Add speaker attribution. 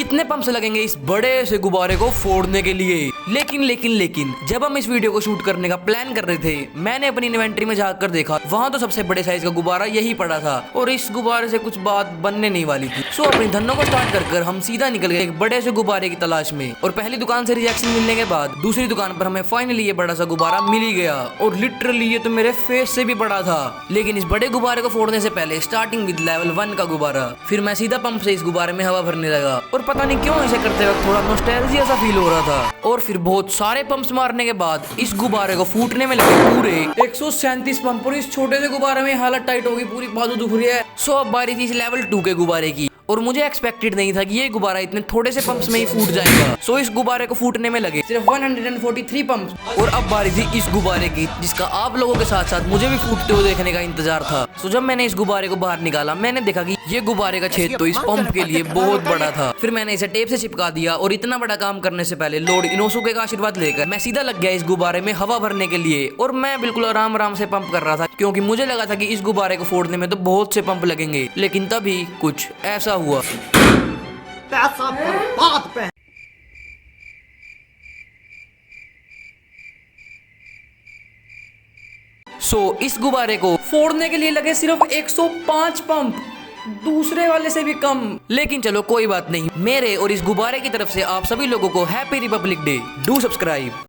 Speaker 1: कितने पंप्स लगेंगे इस बड़े से गुब्बारे को फोड़ने के लिए। लेकिन जब हम इस वीडियो को शूट करने का प्लान कर रहे थे, मैंने अपनी इन्वेंटरी में जाकर देखा, वहाँ तो सबसे बड़े साइज का गुब्बारा यही पड़ा था और इस गुब्बारे से कुछ बात बनने नहीं वाली थी। सो अपनी धन्नों को स्टार्ट कर हम सीधा निकल गए एक बड़े से गुब्बारे की तलाश में। और पहली दुकान से रिजेक्शन मिलने के बाद दूसरी दुकान पर हमें फाइनली ये बड़ा सा गुब्बारा मिल ही गया और लिटरली ये तो मेरे फेस से भी बड़ा था। लेकिन इस बड़े गुब्बारे को फोड़ने से पहले स्टार्टिंग विद लेवल 1 का गुब्बारा, फिर मैं सीधा पंप से इस गुब्बारे में हवा भरने लगा और पता नहीं क्यों इसे करते वक्त थोड़ा नॉस्टैल्जिया सा फील हो रहा था। और फिर बहुत सारे पंप्स मारने के बाद इस गुब्बारे को फूटने में लगे पूरे 137 पंप और इस छोटे से गुब्बारे में हालत टाइट होगी, पूरी बाजू दुख रही है। सो अब बारी थी इस लेवल 2 के गुब्बारे की और मुझे एक्सपेक्टेड नहीं था कि ये गुब्बारा इतने थोड़े से पंप्स में ही फूट जाएगा। सो इस गुब्बारे को फूटने में लगे सिर्फ 143 पंप्स और अब बारी थी इस गुब्बारे की, जिसका आप लोगों के साथ साथ मुझे भी फूटते हुए देखने का इंतजार था। सो जब मैंने इस गुब्बारे को बाहर निकाला, मैंने देखा कि ये गुब्बारे का छेद तो इस पंप के लिए बहुत बड़ा था। फिर मैंने इसे टेप से चिपका दिया और इतना बड़ा काम करने से पहले लॉर्ड इनोसुके का आशीर्वाद लेकर मैं सीधा लग गया इस गुब्बारे में हवा भरने के लिए। और मैं बिल्कुल आराम आराम से पंप कर रहा था, क्योंकि मुझे लगा था कि इस गुब्बारे को फोड़ने में तो बहुत से पंप लगेंगे। लेकिन तभी कुछ ऐसा हुआ।
Speaker 2: पैसा बर्बाद पे।
Speaker 1: इस गुब्बारे को फोड़ने के लिए लगे सिर्फ 105 पंप, दूसरे वाले से भी कम। लेकिन चलो कोई बात नहीं, मेरे और इस गुब्बारे की तरफ से आप सभी लोगों को happy Republic day. Do subscribe.